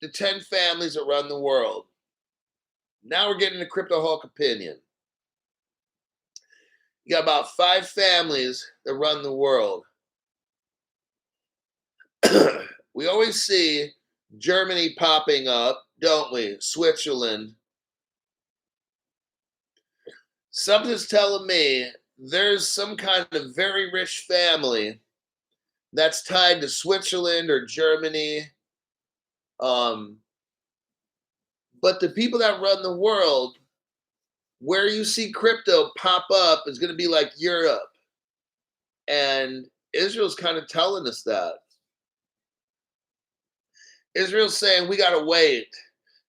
to 10 families that run the world. Now we're getting a Crypto Hulk opinion. You got about 5 families that run the world. We always see Germany popping up, don't we? Switzerland. Something's telling me there's some kind of very rich family that's tied to Switzerland or Germany. But the people that run the world, where you see crypto pop up is going to be like Europe. And Israel's kind of telling us that. Israel's saying we got to wait.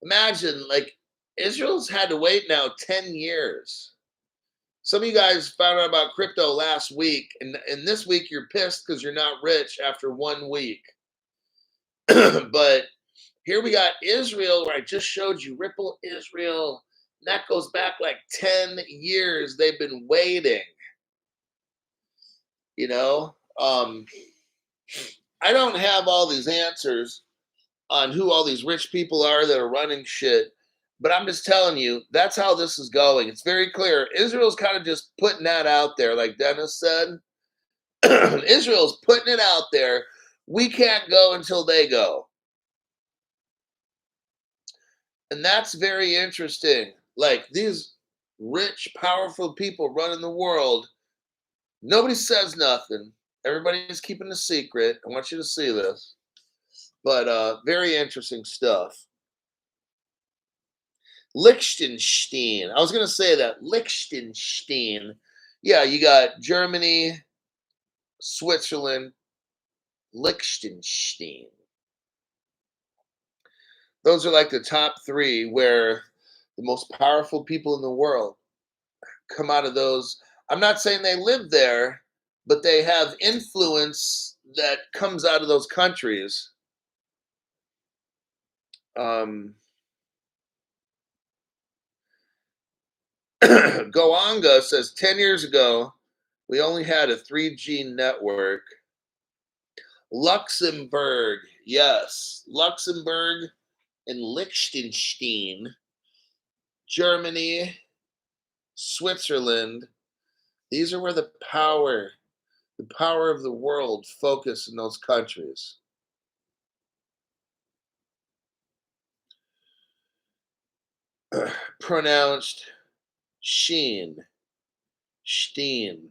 Imagine, like, Israel's had to wait now 10 years. Some of you guys found out about crypto last week, and this week you're pissed because you're not rich after 1 week. But here we got Israel, where I just showed you Ripple Israel. That goes back like 10 years. They've been waiting. You know, I don't have all these answers on who all these rich people are that are running shit, but I'm just telling you, that's how this is going. It's very clear. Israel's kind of just putting that out there, like Dennis said. Israel's putting it out there. We can't go until they go. And that's very interesting. Like these rich, powerful people running the world, nobody says nothing. Everybody's keeping a secret. I want you to see this. But very interesting stuff. Liechtenstein. I was going to say that. Liechtenstein. Yeah, you got Germany, Switzerland, Liechtenstein. Those are like the top three where the most powerful people in the world come out of those. I'm not saying they live there, but they have influence that comes out of those countries. Goanga says 10 years ago, we only had a 3G network. Luxembourg, yes. Luxembourg and Liechtenstein, Germany, Switzerland. These are where the power of the world focus in those countries. Pronounced Sheen, Steen,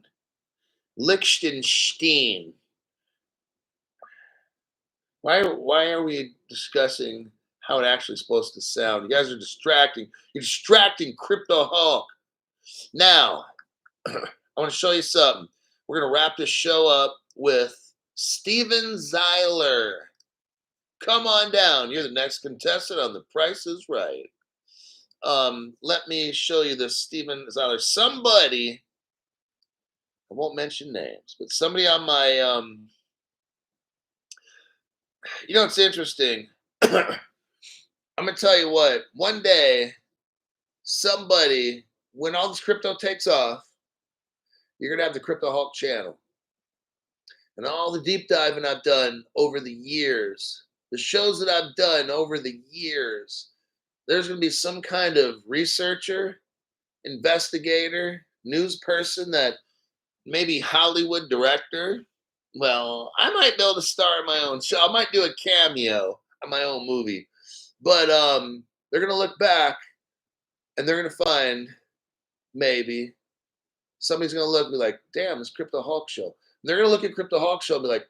Liechtenstein. Why are we discussing how it actually is supposed to sound? You guys are distracting. You're distracting Crypto Hulk. Now, I want to show you something. We're going to wrap this show up with Steven Zeiler. Come on down. You're the next contestant on The Price is Right. Let me show you this Steven Zeiler. Somebody, I won't mention names, but somebody on my, you know, it's interesting. I'm going to tell you what, one day, somebody, when all this crypto takes off, you're going to have the Crypto Hulk channel. And all the deep diving I've done over the years, the shows that I've done over the years, there's going to be some kind of researcher, investigator, news person that maybe Hollywood director. Well, I might be able to star in my own show. I might do a cameo on my own movie. But they're going to look back and they're going to find maybe somebody's going to look and be like, damn, this Crypto Hulk show. And they're going to look at Crypto Hulk show and be like,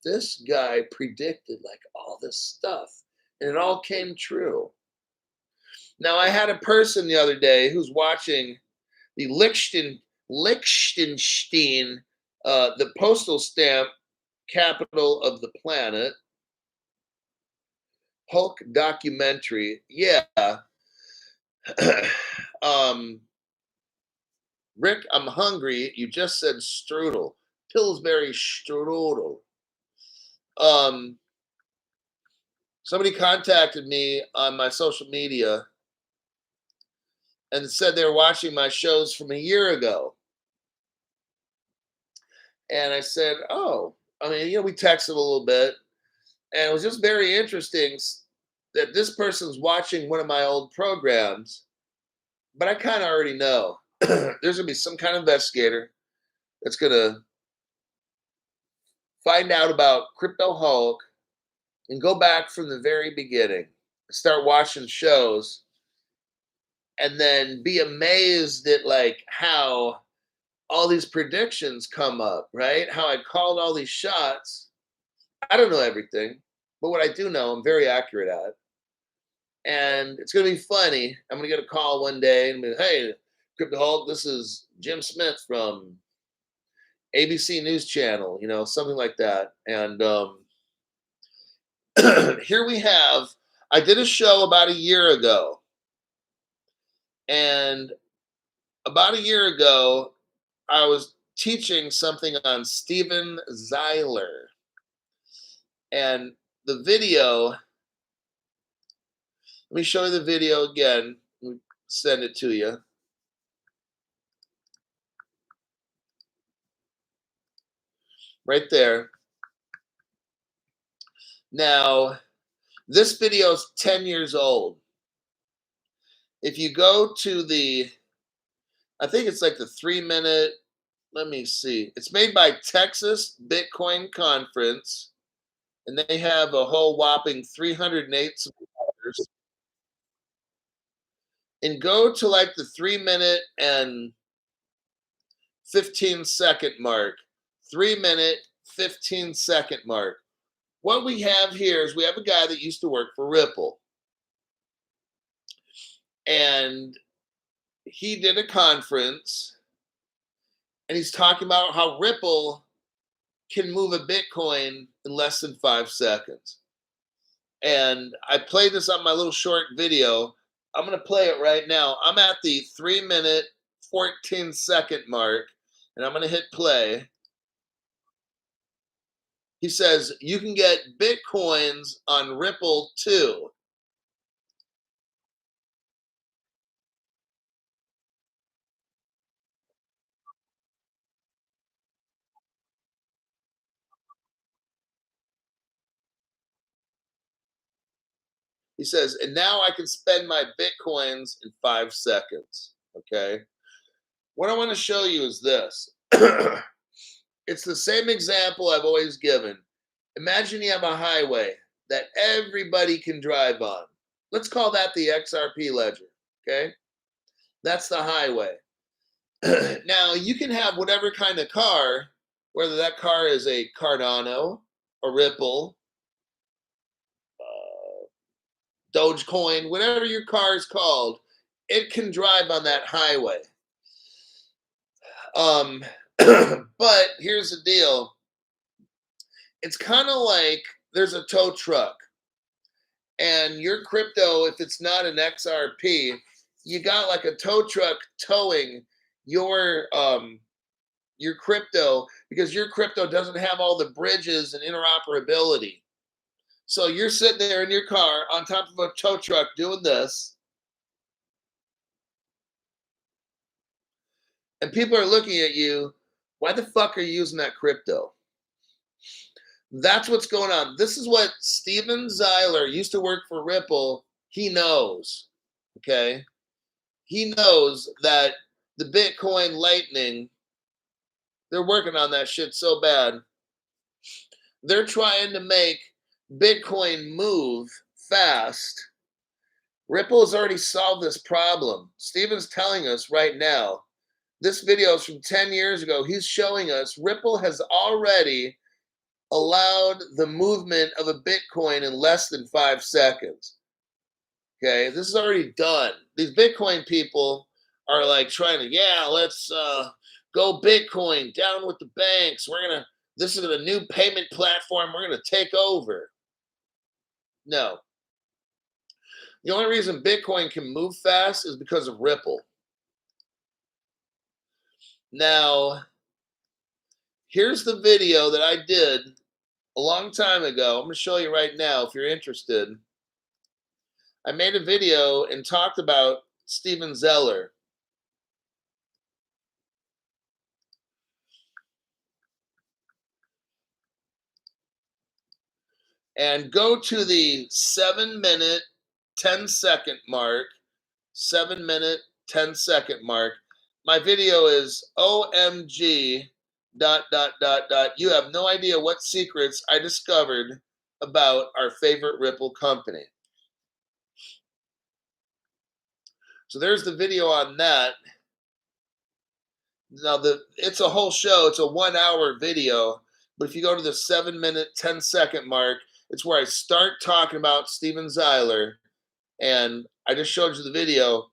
this guy predicted like all this stuff. And it all came true. Now, I had a person the other day who's watching the Liechtenstein, the postal stamp capital of the planet, Hulk documentary. Yeah. Rick, I'm hungry. You just said strudel. Pillsbury strudel. Somebody contacted me on my social media and said they were watching my shows from a year ago. And I said, oh, I mean, you know, we texted a little bit. And it was just very interesting that this person's watching one of my old programs. But I kind of already know there's going to be some kind of investigator that's going to find out about Crypto Hulk and go back from the very beginning, start watching shows, and then be amazed at like how all these predictions come up, right? How I called all these shots. I don't know everything, but what I do know, I'm very accurate at. And it's going to be funny. I'm going to get a call one day and be, hey, Crypto Hulk, this is Jim Smith from ABC News Channel, you know, something like that. And here we have, I did a show about a year ago And about a year ago, I was teaching something on Steven Zeiler. And the video, let me show you the video again. Let me send it to you. Right there. Now, this video is 10 years old. If you go to the, I think it's like the 3 minute, let me see. It's made by Texas Bitcoin Conference, and they have a whole whopping 308 subscribers. And go to like the 3 minute and 15-second mark. 3 minute, 15-second mark. What we have here is we have a guy that used to work for Ripple. And he did a conference, and he's talking about how Ripple can move a Bitcoin in less than 5 seconds. And I played this on my little short video. I'm going to play it right now. I'm at the 3 minute, 14-second mark, and I'm going to hit play. He says, you can get Bitcoins on Ripple too. He says, and now I can spend my Bitcoins in 5 seconds. Okay. What I want to show you is this. It's the same example I've always given. Imagine you have a highway that everybody can drive on. Let's call that the XRP ledger. Okay. That's the highway. Now, you can have whatever kind of car, whether that car is a Cardano, a Ripple, Dogecoin, whatever your car is called, it can drive on that highway. But here's the deal. It's kind of like there's a tow truck, and your crypto, if it's not an XRP, you got like a tow truck towing your crypto, because your crypto doesn't have all the bridges and interoperability. So you're sitting there in your car on top of a tow truck doing this, and people are looking at you. Why the fuck are you using that crypto? That's what's going on. This is what Steven Zeiler used to work for Ripple. He knows. Okay. He knows that the Bitcoin Lightning, they're working on that shit so bad. They're trying to make Bitcoin move fast. Ripple has already solved this problem. Steven's telling us right now. This video is from 10 years ago. He's showing us Ripple has already allowed the movement of a Bitcoin in less than 5 seconds. Okay, this is already done. These Bitcoin people are like trying to, yeah, let's go Bitcoin, down with the banks. This is a new payment platform. We're going to take over. No. The only reason Bitcoin can move fast is because of Ripple. Now, here's the video that I did a long time ago. I'm going to show you right now if you're interested. I made a video and talked about Steven Zeiler. And go to the 7-minute, 10-second mark. 7-minute, 10-second mark. My video is OMG ... You have no idea what secrets I discovered about our favorite Ripple company. So there's the video on that. Now, it's a whole show. It's a 1-hour video. But if you go to the 7-minute, 10-second mark, it's where I start talking about Steven Zeiler. And I just showed you the video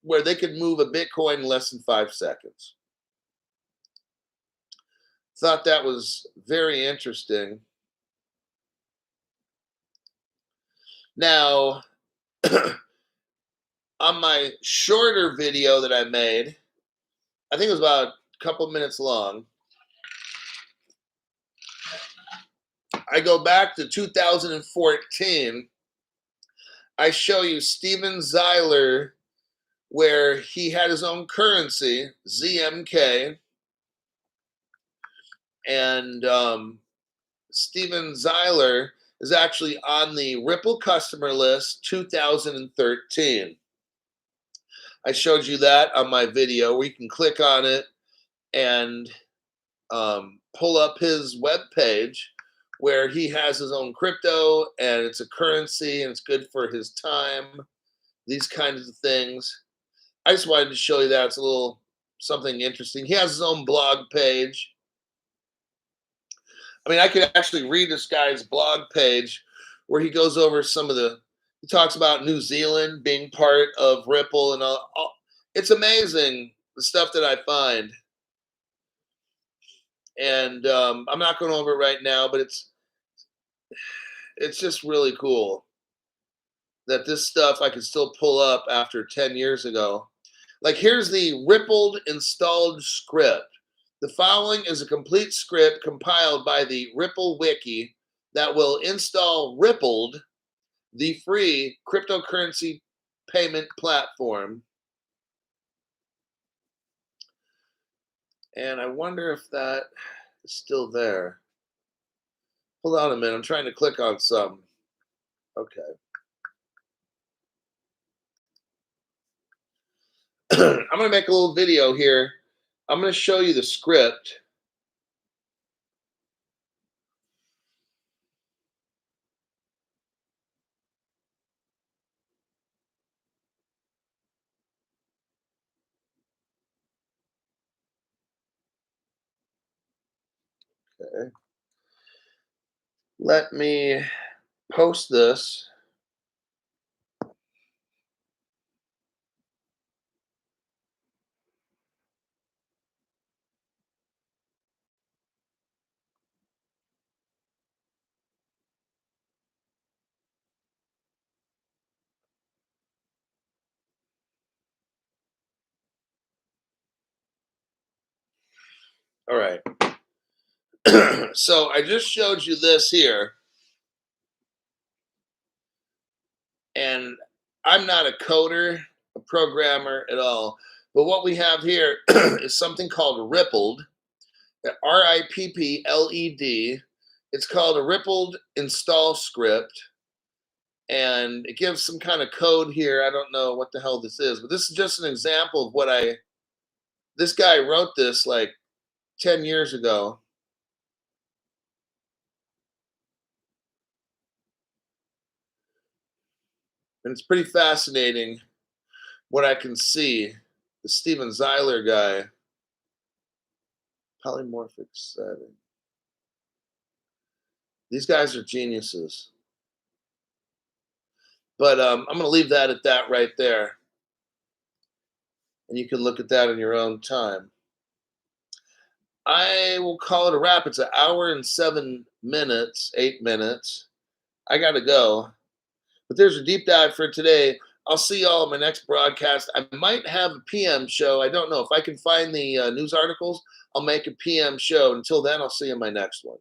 where they could move a Bitcoin in less than 5 seconds. Thought that was very interesting. Now, on my shorter video that I made, I think it was about a couple minutes long, I go back to 2014. I show you Steven Zeiler, where he had his own currency, ZMK, and Steven Zeiler is actually on the Ripple customer list 2013. I showed you that on my video where you can click on it and pull up his web page where he has his own crypto and it's a currency and it's good for his time, these kinds of things. I just wanted to show you that. It's a little something interesting. He has his own blog page. I mean, I could actually read this guy's blog page where he goes over he talks about New Zealand being part of Ripple and all. It's amazing the stuff that I find. And I'm not going over it right now, but it's just really cool that this stuff I can still pull up after 10 years ago. Like, here's the Rippled installed script. The following is a complete script compiled by the Ripple Wiki that will install Rippled, the free cryptocurrency payment platform. And I wonder if that is still there. Hold on a minute. I'm trying to click on some. Okay. I'm going to make a little video here. I'm going to show you the script. Okay. Let me post this. All right. So I just showed you this here. And I'm not a coder, a programmer at all. But what we have here is something called Rippled, RIPPLED. It's called a Rippled install script. And it gives some kind of code here. I don't know what the hell this is, but this is just an example of this guy wrote this like 10 years ago. And it's pretty fascinating what I can see. The Steven Zeiler guy, polymorphic setting. These guys are geniuses. But I'm going to leave that at that right there. And you can look at that in your own time. I will call it a wrap. It's an hour and 7 minutes, 8 minutes. I got to go. But there's a deep dive for today. I'll see y'all in my next broadcast. I might have a PM show. I don't know. If I can find the news articles, I'll make a PM show. Until then, I'll see you in my next one.